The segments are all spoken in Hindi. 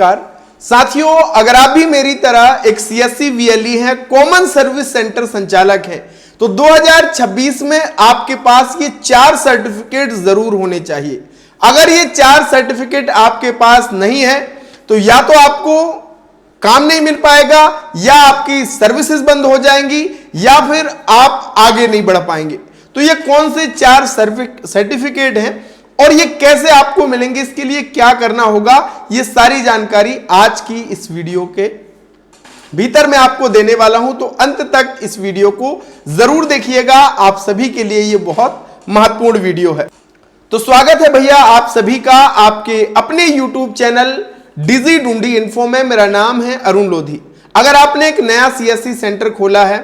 नमस्कार साथियों, अगर आप भी मेरी तरह एक सीएससी वीएलई है, कॉमन सर्विस सेंटर संचालक है, तो 2026 में आपके पास ये 4 सर्टिफिकेट जरूर होने चाहिए। अगर ये 4 सर्टिफिकेट आपके पास नहीं है तो या तो आपको काम नहीं मिल पाएगा, या आपकी सर्विसेज बंद हो जाएंगी, या फिर आप आगे नहीं बढ़ पाएंगे। तो ये कौन से 4 सर्टिफिकेट हैं और ये कैसे आपको मिलेंगे, इसके लिए क्या करना होगा, ये सारी जानकारी आज की इस वीडियो के भीतर मैं आपको देने वाला हूं। तो अंत तक इस वीडियो को जरूर देखिएगा, आप सभी के लिए ये बहुत महत्वपूर्ण वीडियो है। तो स्वागत है भैया आप सभी का आपके अपने YouTube चैनल डिजी ढूंढी इन्फो में। मेरा नाम है अरुण लोधी। अगर आपने एक नया सीएससी सेंटर खोला है,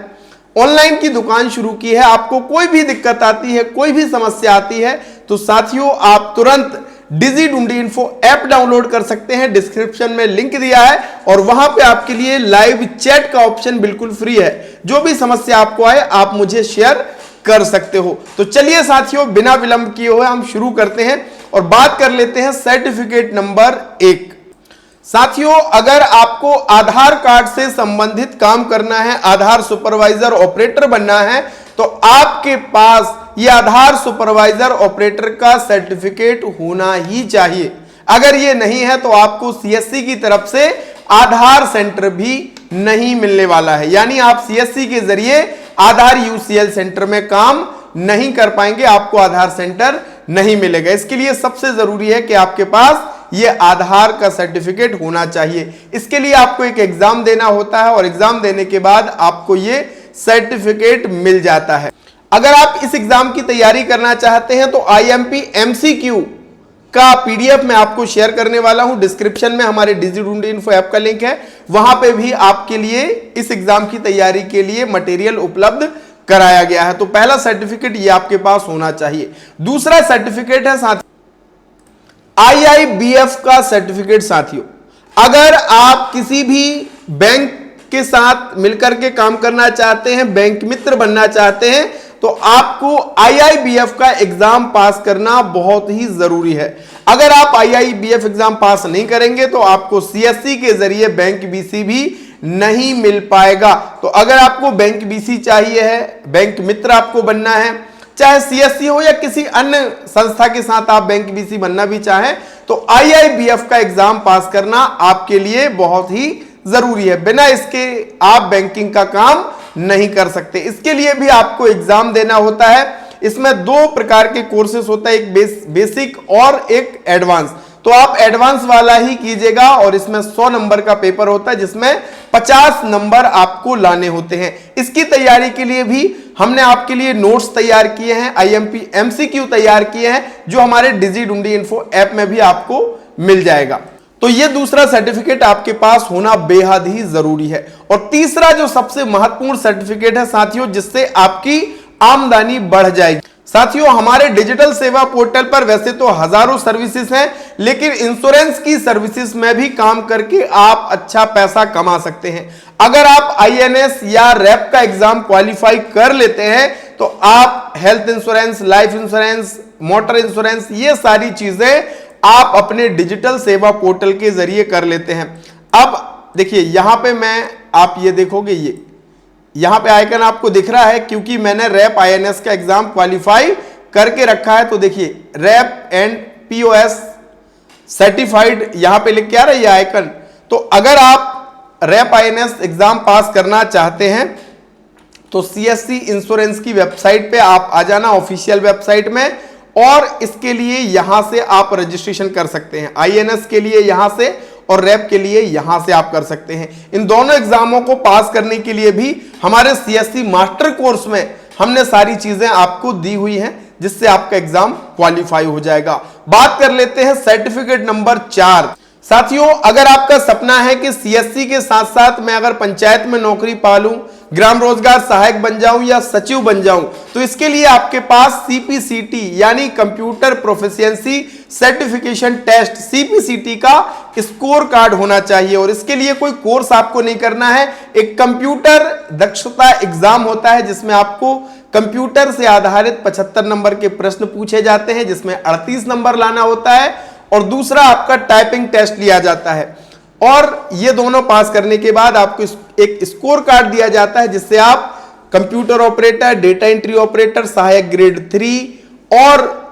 ऑनलाइन की दुकान शुरू की है, आपको कोई भी दिक्कत आती है, कोई भी समस्या आती है, तो साथियों आप तुरंत डिजी ढूंढी इन्फो ऐप डाउनलोड कर सकते हैं। डिस्क्रिप्शन में लिंक दिया है और वहां पे आपके लिए लाइव चैट का ऑप्शन बिल्कुल फ्री है। जो भी समस्या आपको आए आप मुझे शेयर कर सकते हो। तो चलिए साथियों, बिना विलंब किए हुए हम शुरू करते हैं और बात कर लेते हैं सर्टिफिकेट नंबर 1। साथियों, अगर आपको आधार कार्ड से संबंधित काम करना है, आधार सुपरवाइजर ऑपरेटर बनना है, तो आपके पास यह आधार सुपरवाइजर ऑपरेटर का सर्टिफिकेट होना ही चाहिए। अगर यह नहीं है तो आपको सीएससी की तरफ से आधार सेंटर भी नहीं मिलने वाला है, यानी आप सीएससी के जरिए आधार यूसीएल सेंटर में काम नहीं कर पाएंगे, आपको आधार सेंटर नहीं मिलेगा। इसके लिए सबसे जरूरी है कि आपके पास ये आधार का सर्टिफिकेट होना चाहिए। इसके लिए आपको एक एग्जाम देना होता है और एग्जाम देने के बाद आपको ये सर्टिफिकेट मिल जाता है। अगर आप इस एग्जाम की तैयारी करना चाहते हैं तो आईएमपी एमसीक्यू का पीडीएफ मैं आपको शेयर करने वाला हूं। डिस्क्रिप्शन में हमारे डिजी ढूंढी इन्फो ऐप का लिंक है, वहां पे भी आपके लिए इस एग्जाम की तैयारी के लिए मटेरियल उपलब्ध कराया गया है। तो पहला सर्टिफिकेट ये आपके पास होना चाहिए। दूसरा सर्टिफिकेट है साथ आईआईबीएफ का सर्टिफिकेट। साथियों, अगर आप किसी भी बैंक के साथ मिलकर के काम करना चाहते हैं, बैंक मित्र बनना चाहते हैं, तो आपको आईआईबीएफ का एग्जाम पास करना बहुत ही जरूरी है। अगर आप आईआईबीएफ एग्जाम पास नहीं करेंगे तो आपको सीएससी के जरिए बैंक बीसी भी नहीं मिल पाएगा। तो अगर आपको बैंक बीसी चाहिए है, बैंक मित्र आपको बनना है, चाहे सीएससी हो या किसी अन्य संस्था के साथ आप बैंक बीसी बनना भी चाहें, तो आईआईबीएफ का एग्जाम पास करना आपके लिए बहुत ही जरूरी है। बिना इसके आप बैंकिंग का काम नहीं कर सकते। इसके लिए भी आपको एग्जाम देना होता है। इसमें 2 प्रकार के कोर्सेस होता है, एक बेसिक और एक एडवांस। तो आप एडवांस वाला ही कीजिएगा और इसमें 100 नंबर का पेपर होता है, जिसमें 50 नंबर आपको लाने होते हैं। इसकी तैयारी के लिए भी हमने आपके लिए नोट्स तैयार किए हैं, आईएमपी एमसीक्यू तैयार किए हैं, जो हमारे डिजी ढूंढी इन्फो ऐप में भी आपको मिल जाएगा। तो ये दूसरा सर्टिफिकेट आपके पास होना बेहद ही जरूरी है। और तीसरा जो सबसे महत्वपूर्ण सर्टिफिकेट है साथियों, जिससे आपकी आमदनी बढ़ जाएगी। साथियों, हमारे डिजिटल सेवा पोर्टल पर वैसे तो हजारों सर्विसेज हैं, लेकिन इंश्योरेंस की सर्विसेज में भी काम करके आप अच्छा पैसा कमा सकते हैं। अगर आप आईएनएस या रैप का एग्जाम क्वालिफाई कर लेते हैं तो आप health insurance, life insurance, motor insurance, ये सारी चीजें आप अपने डिजिटल सेवा पोर्टल के जरिए कर लेते हैं। अब देखिए यहां पे आप ये देखोगे, ये यहां पे आइकन आपको दिख रहा है, क्योंकि मैंने रैप आईएनएस का एग्जाम क्वालिफाई करके रखा है। तो देखिए रैप एंड पीओएस सर्टिफाइड यहां पे लिख के आ रहा है ये आइकन। तो अगर आप रैप आईएनएस एग्जाम पास करना चाहते हैं तो सीएससी इंश्योरेंस की वेबसाइट पे आप आ जाना, ऑफिशियल वेबसाइट में, और इसके लिए यहां से आप रजिस्ट्रेशन कर सकते हैं। आईएनएस के लिए यहां से और रैप के लिए यहां से आप कर सकते हैं। इन दोनों एग्जामों को पास करने के लिए भी हमारे सीएससी मास्टर कोर्स में हमने सारी चीजें आपको दी हुई हैं, जिससे आपका एग्जाम क्वालिफाई हो जाएगा। बात कर लेते हैं सर्टिफिकेट नंबर 4। साथियों, अगर आपका सपना है कि सीएससी के साथ साथ मैं अगर पंचायत में नौकरी पा लूं, ग्राम रोजगार सहायक बन जाऊं या सचिव बन जाऊं, तो इसके लिए आपके पास सीपीसीटी यानी computer proficiency certification test CPCT का स्कोर कार्ड होना चाहिए। और इसके लिए कोई कोर्स आपको नहीं करना है, एक कंप्यूटर दक्षता एग्जाम होता है, जिसमें आपको कंप्यूटर से आधारित 75 नंबर के प्रश्न पूछे जाते हैं, जिसमें 38 नंबर लाना होता है, और दूसरा आपका टाइपिंग टेस्ट लिया जाता है। और ये दोनों पास करने के बाद आपको एक स्कोर कार्ड दिया जाता है, जिससे आप computer operator, data entry operator, सहायक ग्रेड 3 और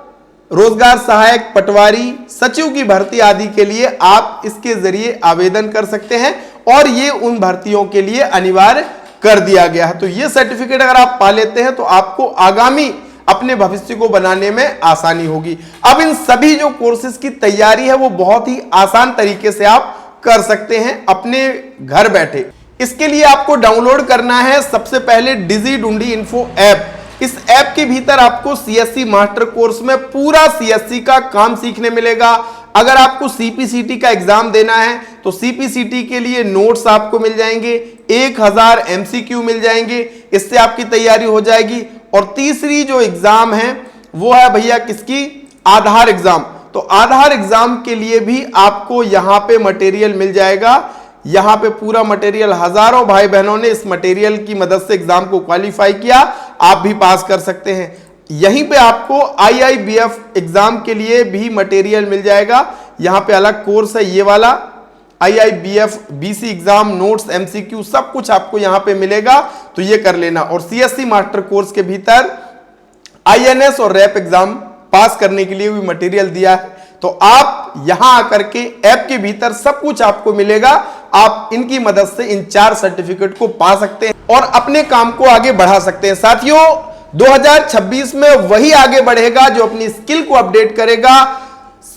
रोजगार सहायक, पटवारी, सचिव की भर्ती आदि के लिए आप इसके जरिए आवेदन कर सकते हैं और ये उन भर्तियों के लिए अनिवार्य कर दिया गया है। तो ये सर्टिफिकेट अगर आप पा लेते हैं तो आपको आगामी अपने भविष्य को बनाने में आसानी होगी। अब इन सभी जो कोर्सेज की तैयारी है वो बहुत ही आसान तरीके से आप कर सकते हैं अपने घर बैठे। इसके लिए आपको डाउनलोड करना है सबसे पहले डिजी-डूंडी इन्फो ऐप। इस ऐप के भीतर आपको सीएससी मास्टर कोर्स में पूरा सीएससी का काम सीखने मिलेगा। अगर आपको सीपीसीटी का एग्जाम देना है तो सीपीसीटी के लिए नोट्स आपको मिल जाएंगे, 1000 एमसीक्यू मिल जाएंगे, इससे आपकी तैयारी हो जाएगी। और तीसरी जो एग्जाम है वो है भैया किसकी, आधार एग्जाम। तो आधार एग्जाम के लिए भी आपको यहां पे मटेरियल मिल जाएगा। यहां पे पूरा मटेरियल, हजारों भाई बहनों ने इस मटेरियल की मदद से एग्जाम को क्वालिफाई किया, आप भी पास कर सकते हैं। यहीं पे आपको आईआईबीएफ एग्जाम के लिए भी मटेरियल मिल जाएगा। यहां पे अलग कोर्स है ये वाला, IIBF BC exam, notes, MCQ सब कुछ आपको यहां पे मिलेगा, तो ये कर लेना। और सीएससी मास्टर कोर्स के भीतर आईएनएस और रैप एग्जाम पास करने के लिए भी मटेरियल दिया है। तो आप यहां आकर के ऐप के भीतर सब कुछ आपको मिलेगा, आप इनकी मदद से इन 4 सर्टिफिकेट को पा सकते हैं और अपने काम को आगे बढ़ा सकते हैं। साथियों 2026 में वही आगे बढ़ेगा जो अपनी स्किल को अपडेट करेगा,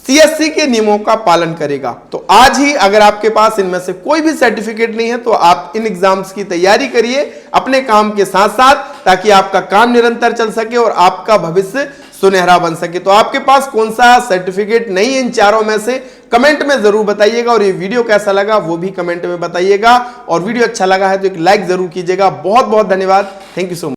सीएससी के नियमों का पालन करेगा। तो आज ही अगर आपके पास इनमें से कोई भी सर्टिफिकेट नहीं है तो आप इन एग्जाम्स की तैयारी करिए अपने काम के साथ साथ, ताकि आपका काम निरंतर चल सके और आपका भविष्य सुनहरा बन सके। तो आपके पास कौन सा सर्टिफिकेट नहीं है इन चारों में से, कमेंट में जरूर बताइएगा। और ये वीडियो कैसा लगा वो भी कमेंट में बताइएगा। और वीडियो अच्छा लगा है तो एक लाइक जरूर कीजिएगा। बहुत बहुत धन्यवाद। Thank you so much.